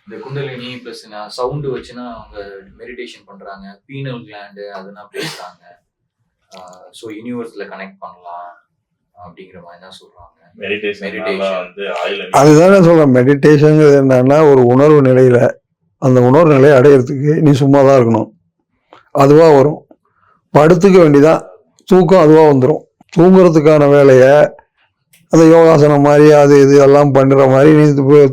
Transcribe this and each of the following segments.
இந்த kundalini plus sound வச்சுன்னா அவங்க மெடிடேஷன் பண்றாங்க, பீனல் கிளாண்டு அதெல்லாம் பேசுறாங்க. ஸோ யூனிவர்ஸ்ல கனெக்ட் பண்ணலாம் அப்படிங்கிற மாதிரி தான் சொல்றாங்க. அதுதானே சொல்றேன். மெடிடேஷன் என்னன்னா ஒரு உணர்வு நிலையில அந்த உணர்வு நிலையை அடையிறதுக்கு நீ சும்மா தான் இருக்கணும். அதுவா வரும். படுத்துக்க வேண்டிதான், தூக்கம் அதுவா வந்துடும். தூங்குறதுக்கான வேலையை அந்த யோகாசனம் மாதிரி அது இது எல்லாம் பண்ணுற மாதிரி நீ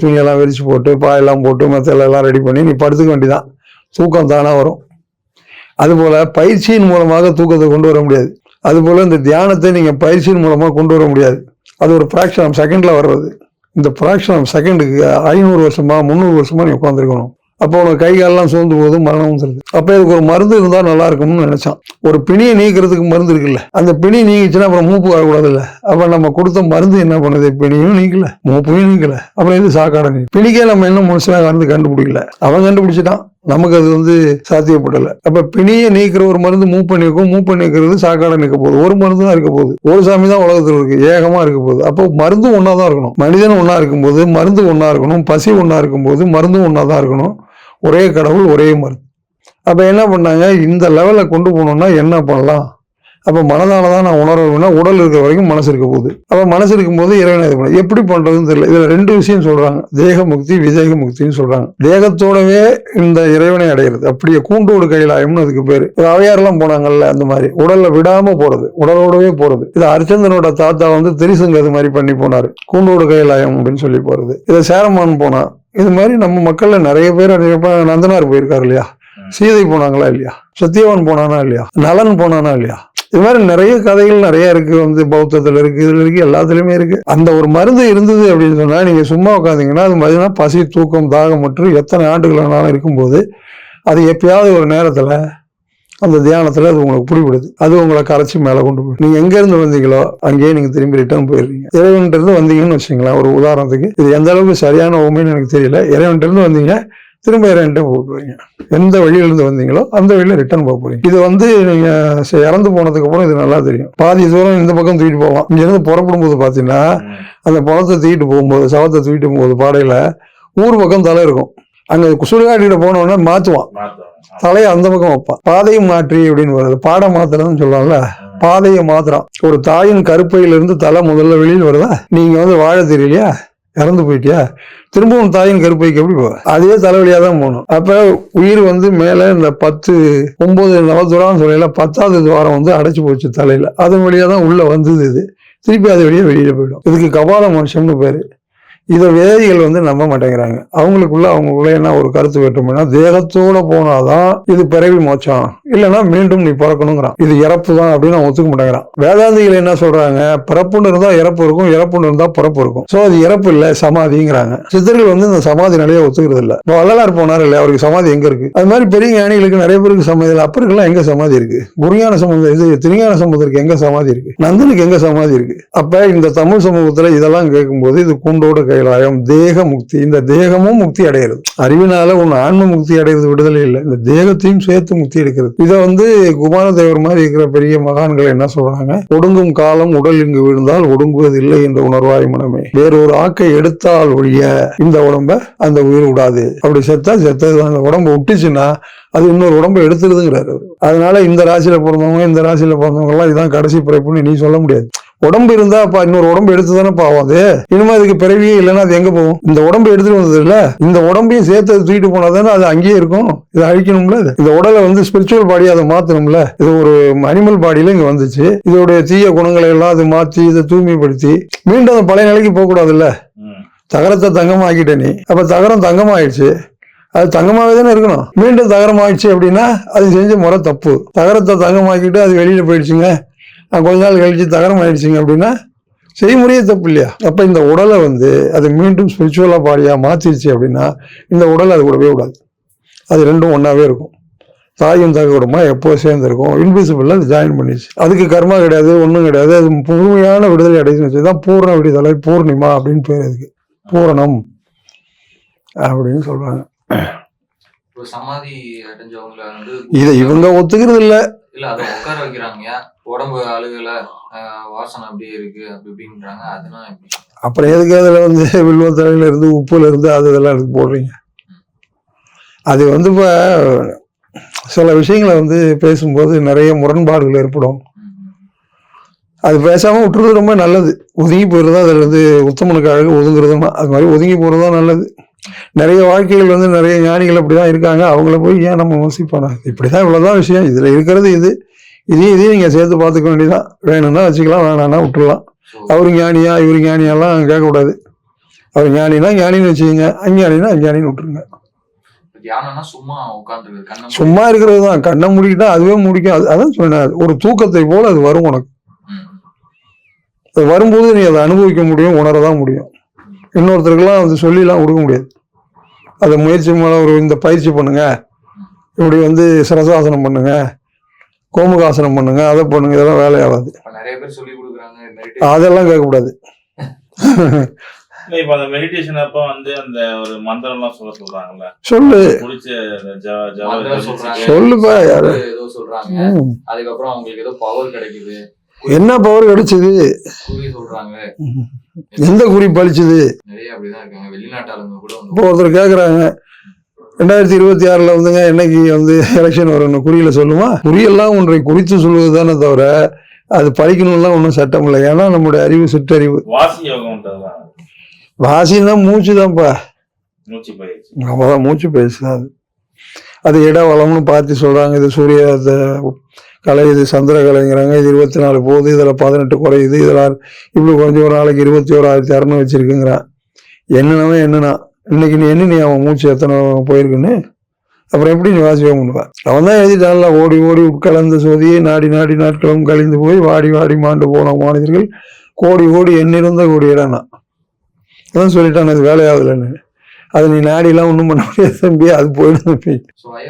துணியெல்லாம் விரிச்சு போட்டு பாயெல்லாம் போட்டு மெத்தெல்லாம் ரெடி பண்ணி நீ படுத்துக்க வேண்டிதான், தூக்கம் தானாக வரும். அதுபோல் பயிற்சியின் மூலமாக தூக்கத்தை கொண்டு வர முடியாது. அதுபோல் இந்த தியானத்தை நீங்கள் பயிற்சியின் மூலமாக கொண்டு வர முடியாது. அது ஒரு ஃப்ராக்ஷன் ஆஃப் செகண்டில் வர்றது. இந்த ஃப்ராக்ஷன் ஆஃப் செகண்டுக்கு 500 வருஷமா 300 வருஷமா நீ உட்காந்துருக்கணும். அப்போ உனக்கு கை காலெல்லாம் சோர்ந்து போகுது, மரணம் வந்துருது. அப்போ இதுக்கு ஒரு மருந்து இருந்தால் நல்லா இருக்கும்னு நினைச்சான். ஒரு பிணியை நீக்கிறதுக்கு மருந்து இருக்குல்ல, அந்த பிணி நீங்கிச்சுன்னா அப்புறம் மூப்பு வரக்கூடாது இல்லை. அப்போ நம்ம கொடுத்த மருந்து என்ன பண்ணுது? பிணியும் நீக்கல, மூப்பையும் நீக்கல, அப்புறம் இது சாக்காட நீ பிணிக்கே நம்ம என்ன மனுஷனாக வந்து கண்டுபிடிக்கல, அவன் கண்டுபிடிச்சிட்டான். நமக்கு அது சாத்தியப்படலை. அப்ப பிணியை நீக்கிற ஒரு மருந்து மூப்பை நீக்கும், மூப்பை நீக்கிறது சாக்காடை நீக்க போகுது. ஒரு மருந்து தான் இருக்க போகுது, ஒரு சாமி தான் உலகத்தில் இருக்கு, ஏகமா இருக்க போகுது. அப்போ மருந்தும் ஒன்னா தான் இருக்கணும். மனிதன் ஒன்னா இருக்கும்போது மருந்து ஒன்னா இருக்கணும், பசி ஒன்னா இருக்கும்போது மருந்தும் ஒன்னா தான் இருக்கணும். ஒரே கடவுள், ஒரே மருந்து. அப்ப என்ன பண்ணாங்க, இந்த லெவலில் கொண்டு போகணும்னா என்ன பண்ணலாம்? அப்போ மனதால தான் நான் உணர்வுனா உடல் இருக்கிற வரைக்கும் மனசு இருக்க போகுது. அப்போ மனசு இருக்கும்போது இறைவனை இது பண்ண எப்படி பண்றதுன்னு தெரியல. இதுல 2 விஷயம் சொல்றாங்க, தேக முக்தி, விதேக முக்தின்னு சொல்றாங்க. தேகத்தோடவே இந்த இறைவனை அடையிறது, அப்படியே கூண்டோடு கைலாயம்னு அதுக்கு பேரு. அவையாரெல்லாம் போனாங்கல்ல, அந்த மாதிரி உடல்ல விடாம போறது, உடலோடவே போறது. இது அரிச்சந்திரனோட தாத்தா திருசங்க அது மாதிரி பண்ணி போனாரு, கூண்டோடு கைலாயம் அப்படின்னு சொல்லி போறது. இதை சேரமான் போனா. இது மாதிரி நம்ம மக்கள்ல நிறைய பேர், நந்தனார் போயிருக்காரு இல்லையா, சீதை போனாங்களா இல்லையா, சத்தியவான் போனானா இல்லையா, நலன் போனானா இல்லையா, இது மாதிரி நிறைய கதைகள் நிறைய இருக்கு. பௌத்தத்துல இருக்கு, இதுல இருக்கு, எல்லாத்துலயுமே இருக்கு. அந்த ஒரு மருந்து இருந்தது அப்படின்னு சொன்னா நீங்க சும்மா உட்காந்தீங்கன்னா அது மாதிரினா பசி, தூக்கம், தாகம் மற்றும் எத்தனை ஆண்டுகள் ஆனாலும் இருக்கும்போது அது எப்பயாவது ஒரு நேரத்துல அந்த தியானத்துல அது உங்களுக்கு புரிவிடுது. அது உங்களை கரைச்சி மேல கொண்டு போய் நீங்க எங்க இருந்து வந்தீங்களோ அங்கேயே நீங்க திரும்பி ரிட்டர்ன் போயிருவீங்க. இறைவன்கிட்ட இருந்து வந்தீங்கன்னு வச்சுங்களேன். ஒரு உதாரணத்துக்கு, இது எந்த அளவுக்கு சரியான உண்மைன்னு எனக்கு தெரியல. இறைவன்கிட்ட இருந்து வந்தீங்க, திரும்ப இறைவன்கிட்ட போகிறீங்க. எந்த வழியிலிருந்து வந்தீங்களோ அந்த வழியில ரிட்டர்ன் போக போறீங்க. இது நீங்க இறந்து போனதுக்கு அப்புறம் இது நல்லா தெரியும். பாதி தூரம் இந்த பக்கம் தூக்கிட்டு போவான். இங்க இருந்து புறப்படும் போது பாத்தீங்கன்னா அந்த பணத்தை தூக்கிட்டு போகும்போது, சவத்தை தூக்கிட்டு போகும்போது பாடையில ஊர் பக்கம் தலை இருக்கும். அங்க சுடுகாட்டிகிட்ட போனோடனே மாத்துவான், தலையை அந்த பக்கம் வைப்பான். பாதையும் மாற்றி அப்படின்னு வருது, பாடம் மாத்திரன்னு சொல்லுவாங்கல்ல, பாதையை மாத்திரம். ஒரு தாயின் கருப்பையிலிருந்து தலை முதல்ல வெளியில் வருதா, நீங்க வாழ தெரியலையா, இறந்து போயிட்டியா, திரும்பவும் தாயின் கருப்பைக்கு எப்படி போவ, அதே தலைவலியா தான் போகணும். அப்ப உயிர் மேல இந்த 10 9 நவதுரான்னு சொல்லல, 10வது துவாரம் அடைச்சு போச்சு தலையில. அதன் வழியா தான் உள்ள வந்தது. இது திருப்பி அது வழியா வெளியில போயிடும். இதுக்கு கபால மனுஷம்னு பேரு. இதை வேதிகள் நம்ப மாட்டேங்கிறாங்க. அவங்களுக்குள்ள என்ன ஒரு கருத்து வேற்றுமைனா, தேகத்தோட போனாதான் இது பிறவி மோட்சம், இல்லைன்னா மீண்டும் நீ பிறக்கணுங்கிறான். இது இறப்பு தான் அப்படின்னு அவன் ஒத்துக்க மாட்டேங்கிறான். வேதாந்திகள் என்ன சொல்றாங்க, பிறப்புன்னு இருந்தா இறப்பு இருக்கும், இறப்புன்னு இருந்தா பிறப்பு இருக்கும். சோ அது இறப்பு இல்ல, சமாதிங்கிறாங்க. சித்தர்கள் இந்த சமாதி நிலையை ஒத்துக்கிறது இல்ல. இப்போ வள்ளலார் போனார் இல்லையா, அவருக்கு சமாதி எங்க இருக்கு? அது மாதிரி பெரிய ஞானிகளுக்கு நிறைய பேருக்கு சமாதி இல்லை. அப்பருக்கெல்லாம் எங்க சமாதி இருக்கு? குருஞான சம்பந்தம், இது திருஞான சம்பந்தருக்கு எங்க சமாதி இருக்கு? நந்தனுக்கு எங்க சமாதி இருக்கு? அப்ப இந்த தமிழ் சமூகத்துல இதெல்லாம் கேட்கும்போது இது கூண்டோடு கைலாயம், தேக முக்தி. இந்த தேகமும் முக்தி அடைகிறது. அறிவினால ஆன்ம முக்தி அடைகிறது விடுதலை இல்லை, இந்த தேகத்தையும் சேர்த்து முக்தி எடுக்கிறது. இதை குமாரதேவர் மாதிரி இருக்கிற பெரிய மகான்கள் என்ன சொல்றாங்க, ஒடுங்கும் காலம் உடல் இங்கு விழுந்தால் ஒடுங்குவது இல்லை என்ற உணர்வாய் மனமே, வேறொரு ஆக்கை எடுத்தால் ஒழிய இந்த உடம்ப அந்த உயிர் விடாது. அப்படி செத்தா செத்தது, அந்த உடம்பு விட்டுச்சுன்னா அது இன்னொரு உடம்பு எடுத்துருதுங்கிறாரு. அதனால இந்த ராசியில பிறந்தவங்க, இந்த ராசியில பிறந்தவங்க எல்லாம் இதான் கடைசி பிறப்புன்னு நீ சொல்ல முடியாது. உடம்பு இருந்தா இன்னொரு உடம்பு எடுத்துதானே பாவம். அது இனிமே அதுக்கு பிறவியே இல்லைன்னா அது எங்க போகும்? இந்த உடம்பு எடுத்துட்டு வந்தது இல்ல, இந்த உடம்பையும் சேர்த்து தூக்கிட்டு போனாதானே அது அங்கேயே இருக்கும். இதை அழிக்கணும்ல, இந்த உடலை ஸ்பிரிச்சுவல் பாடியை அதை மாத்தணும்ல. இது ஒரு அனிமல் பாடியில இங்க வந்துச்சு, இதோடைய தீய குணங்களை எல்லாம் அது மாற்றி இதை தூய்மைப்படுத்தி மீண்டும் அந்த பழைய நிலைக்கு போக கூடாதுல்ல. தகரத்தை தங்கமாக்கிட்ட நீ, அப்ப தகரம் தங்கமாயிடுச்சு, அது தங்கமாவே தானே இருக்கணும். மீண்டும் தகரம் ஆயிடுச்சு அப்படின்னா அது செஞ்ச முறை தப்பு. தகரத்தை தங்கமாக்கிட்டு அது வெளியில போயிடுச்சுங்க, கொஞ்ச நாள் கழிச்சு தகரம் ஆயிடுச்சுங்க அப்படின்னா செய்முறையே தப்பு இல்லையா? அப்ப இந்த உடலை அது மீண்டும் ஸ்பிரிச்சுவலா பாடியா மாத்திருச்சு அப்படின்னா இந்த உடல் அது கூடவே விடாது. அது ரெண்டும் ஒன்னாவே இருக்கும். தாயும் தகவடுமா எப்போ சேர்ந்துருக்கும், இன்விசிபிள் அது ஜாயின் பண்ணிச்சு. அதுக்கு கர்மா கிடையாது, ஒன்றும் கிடையாது. அது முழுமையான விடுதலை அடைச்சுன்னு தான் பூர்ண விடுதலை, பூர்ணிமா அப்படின்னு பேர். அதுக்கு பூரணம் அப்படின்னு சொல்றாங்க. சமாதி அடைஞ்சவங்கள இதை இவங்க ஒத்துக்கிறது இல்ல, அதை உட்கார வைக்கிறாங்க, உடம்பு அழுகல, வாசனை அப்படியே இருக்கு அப்படி இப்படின்றாங்க. அதெல்லாம் எப்படி? அப்புறம் எதுக்கு அதுல வில்வத்தலையில இருந்து உப்புல இருந்து அது இதெல்லாம் எடுத்து போடுறீங்க? அது வந்து இப்போ சில விஷயங்களை வந்து பேசும்போது நிறைய முரண்பாடுகள் ஏற்படும். அது பேசாமல் விட்டுறது ரொம்ப நல்லது. ஒதுங்கி போயிடுறது அதில் வந்து உத்தமனுக்காக ஒதுங்குறதுமா அது மாதிரி ஒதுங்கி போகிறது தான் நல்லது. நிறைய வாழ்க்கைகள் வந்து நிறைய ஞானிகள் அப்படி தான் இருக்காங்க. அவங்கள போய் ஏன் நம்ம விமர்சிப்போம்? இப்படி தான் இவ்வளோதான் விஷயம். இதில் இருக்கிறது இதையும் நீங்கள் சேர்த்து பார்த்துக்க வேண்டியதான். வேணும்னா வச்சுக்கலாம், வேணான்னா விட்டுடலாம். அவரு ஞானியா இவரு ஞானியாலாம் கேட்கக்கூடாது. அவர் ஞானினா ஞானின்னு வச்சுக்கோங்க, அஞ்ஞானினா அஞ்ஞானின்னு விட்டுருங்க. சும்மா இருக்கிறது தான். கண்ணை மூடிக்கிட்டா அதுவே முடிக்கும். அதான் சொன்னேன், ஒரு தூக்கத்தை போல அது வரும் உனக்கு. அது வரும்போது நீ அதை அனுபவிக்க முடியும், உணரதான் முடியும். இன்னொருத்தருக்கெல்லாம் வந்து சொல்லிலாம் கொடுக்க முடியாது. அதை முயற்சி மேலே இந்த பயிற்சி பண்ணுங்க, இப்படி வந்து சிரசாசனம் பண்ணுங்க, கோமுகாசனம் பண்ணுங்க, அதை பண்ணுங்க, இதெல்லாம் வேலையாகாது. அதெல்லாம் கேட்கக்கூடாது. இப்ப அந்த மெடிடேஷன் அப்ப வந்து அந்த ஒரு மந்திரம் எல்லாம் சொல்றாங்கல்ல, சொல்லு சொல்லுப்பா. யாரு அதுக்கப்புறம் அவங்களுக்கு ஏதோ பவர் கிடைக்குது. என்ன பவர் கிடைச்சது? எந்த குறி பழிச்சது? நிறைய அப்படிதான் இருக்காங்க. வெளிநாட்டாளங்க கூட இப்போ ஒருத்தர் கேட்குறாங்க, 2026 வந்துங்க என்னைக்கு வந்து எலெக்ஷன் வரும்னு குறியில சொல்லுமா? குறியெல்லாம் ஒன்றை குறித்து சொல்வது தானே தவிர அது படிக்கணும்லாம் ஒன்றும் சட்டம் இல்லை. ஏன்னா நம்முடைய அறிவு சிற்றறிவு. வாசின்னா மூச்சு தான்ப்பா. அவ்வளோதான், மூச்சு பயிற்சி தான் அது. அது இட வளம்னு பார்த்து சொல்றாங்க. இது சூரிய கலை, இது சந்திர கலைங்கிறாங்க. இது 24 போகுது, இதில் 18 குறையுது, இதில் இப்படி கொஞ்சம் ஒரு நாளைக்கு 21,600 வச்சிருக்குங்கிறான். என்னன்னா இன்னைக்கு நீ என்ன, நீ அவன் மூச்சு எத்தனை போயிருக்குன்னு அப்புறம் எப்படி நீ வாசிக்க பண்ணுவேன்? அவன் தான் எழுதிட்டான்ல, ஓடி ஓடி உட்கலந்த சோதியை நாடி நாடி நாட்களும் கழிந்து போய் வாடி வாடி மாண்டு போன மாநிலர்கள் கோடி கோடி எண்ணிருந்த கோடி இடம்னா அதான் சொல்லிட்டான். அது வேலையாகலன்னு. அது நீ நாடிலாம் ஒன்றும் பண்ண முடியாது தம்பி, அது போயிடும் தம்பி.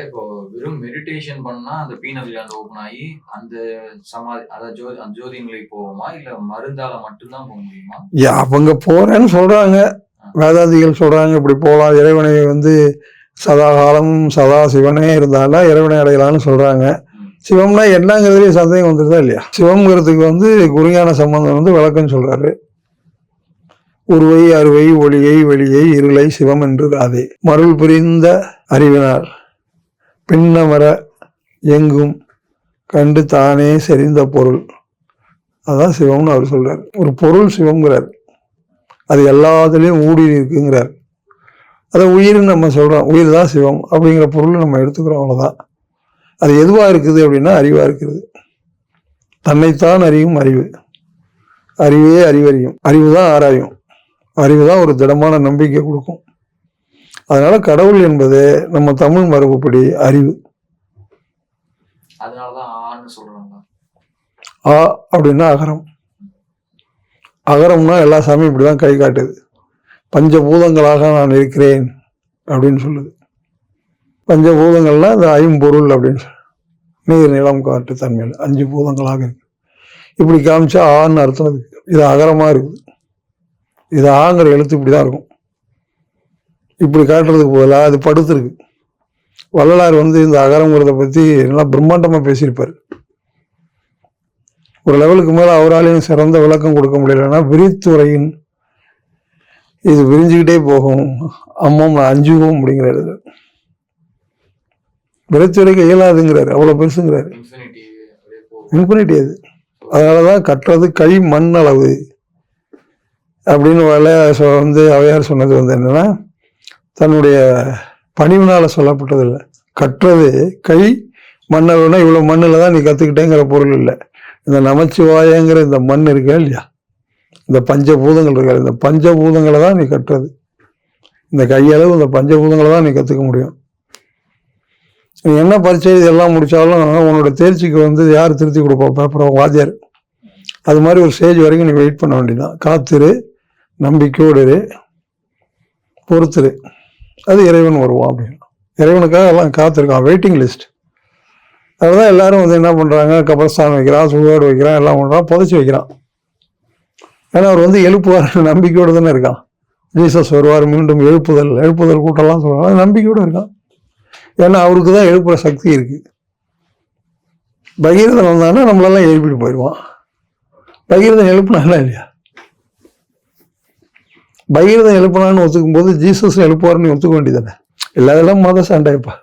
இப்போ வெறும் மெடிடேஷன் பண்ணா அந்த பீனல் கிளாண்ட் ஓபன் ஆகி அந்த சமாதி அதாவது ஜோதி நிலைக்கு போவோமா, இல்ல மருந்தால மட்டும்தான் போக முடியுமா? அவங்க போறேன்னு சொல்றாங்க, வேதாந்திகள் சொல்றாங்க இப்படி போகலாம். இறைவனை வந்து சதா காலமும் சதா சிவனே இருந்தாலும் இறைவனை அடையலாம்னு சொல்றாங்க. சிவம்னா என்னங்கிறதுலேயே சந்தேகம் வந்துருதா இல்லையா? சிவம்ங்கிறதுக்கு வந்து குருஞான சம்பந்தம் வந்து விளக்கம் சொல்றாரு. உருவை அருவை ஒளியை வெளியை இருளை சிவம் என்று ராதே மருள் புரிந்த அறிவினார் பின்னமர எங்கும் கண்டு தானே செறிந்த பொருள். அதான் சிவம்னு அவர் சொல்றாரு. ஒரு பொருள் சிவம்ங்கிறார், அது எல்லாத்துலேயும் ஊடி இருக்குங்கிறார். அதை உயிர்னு நம்ம சொல்றோம், உயிர் தான் சிவம் அப்படிங்கிற பொருள் நம்ம எடுத்துக்கிறோம், அவ்வளோதான். அது எதுவாக இருக்குது அப்படின்னா அறிவாக இருக்குது. தன்னைத்தான் அறியும் அறிவு. அறிவே அறிவறியும். அறிவு தான் ஆராயும். அறிவு தான் ஒரு திடமான நம்பிக்கை கொடுக்கும். அதனால கடவுள் என்பது நம்ம தமிழ் மரபுப்படி அறிவு. ஆ அப்படின்னா அகரம். அகரம்னா எல்லா சாமியும் இப்படிதான் கை காட்டுது. பஞ்சபூதங்களாக நான் இருக்கிறேன் அப்படின்னு சொல்லுது. பஞ்சபூதங்கள்னா அந்த ஐம்பொருள் அப்படின்னு சொல்லு. நீர் நிலம் காட்டு தன்மையில் 5 பூதங்களாக இருக்கு. இப்படி காமிச்சா ஆன்னு அர்த்தம் இருக்கு. இது அகரமா இருக்குது. இது ஆங்கிற எழுத்து இப்படிதான் இருக்கும். இப்படி காட்டுறதுக்கு போதெல்லாம் அது படுத்துருக்கு. வள்ளலார் வந்து இந்த அகரங்கிறத பத்தி நல்லா பிரம்மாண்டமா பேசியிருப்பார். ஒரு லெவலுக்கு மேல அவராலையும் சிறந்த விளக்கம் கொடுக்க முடியலன்னா விரித்துறையின் இது விரிஞ்சுக்கிட்டே போகும், அம்மம் அஞ்சுவோம் அப்படிங்கிறாரு. விரித்துறைக்கு இயலாதுங்கிறாரு, அவ்வளவு பெருசுங்கிறாரு. இன்ஃபினிட்டி அது. அதனாலதான் கட்டுறது கை மண் அளவு அப்படின்னு வந்து அவையார் சொன்னது வந்து என்னன்னா, தன்னுடைய பணிவினால சொல்லப்பட்டதில்லை. கட்டுறது கை மண்ணளவுனா இவ்வளவு மண்ணில் தான் நீ கற்றுக்கிட்டேங்கிற பொருள் இல்லை. இந்த நமச்சிவாயங்கிற இந்த மண் இருக்கா இல்லையா, இந்த பஞ்சபூதங்கள் இருக்கா, இந்த பஞ்சபூதங்களை தான் நீ கட்டுறது. இந்த கையளவு இந்த பஞ்சபூதங்களை தான் நீ கற்றுக்க முடியும். நீ என்ன பரீட்சை இதெல்லாம் முடித்தாலும் உன்னோட தேர்ச்சிக்கு வந்து யார் திருத்தி கொடுப்பா? பேப்பரை வாத்தியார். அது மாதிரி ஒரு ஸ்டேஜ் வரைக்கும் நீ வெயிட் பண்ண வேண்டியதான். காத்திரு, நம்பிக்கையோடு இரு, பொறுத்துரு, அது இறைவன் வருவான் அப்படின்னு. இறைவனுக்காக எல்லாம் காத்திருக்கான், வெயிட்டிங் லிஸ்ட். அதுதான் எல்லாரும் வந்து என்ன பண்ணுறாங்க, கபரஸ்தானம் வைக்கிறான், சுடுகாடு வைக்கிறான், எல்லாம் பண்ணுறான், புதைச்சி வைக்கிறான். ஏன்னா அவர் வந்து எழுப்புவார் நம்பிக்கையோடு தானே இருக்கான். ஜீசஸ் வருவார், மீண்டும் எழுப்புதல் கூட்டம்லாம் சொல்கிறாங்க, நம்பிக்கையோடு இருக்கான். ஏன்னா அவருக்கு தான் எழுப்புற சக்தி இருக்கு. பகீரதன் வந்தான்னா நம்மளெல்லாம் எழுப்பிட்டு போயிடுவான். பகீரதன் எழுப்புனாங்களா இல்லையா? பகீரதன் எழுப்பினான்னு ஒத்துக்கும் போது ஜீசஸ் எழுப்புவார்னு ஒத்துக்க வேண்டியதானே. இல்லாதெல்லாம் மத சண்டைப்பா.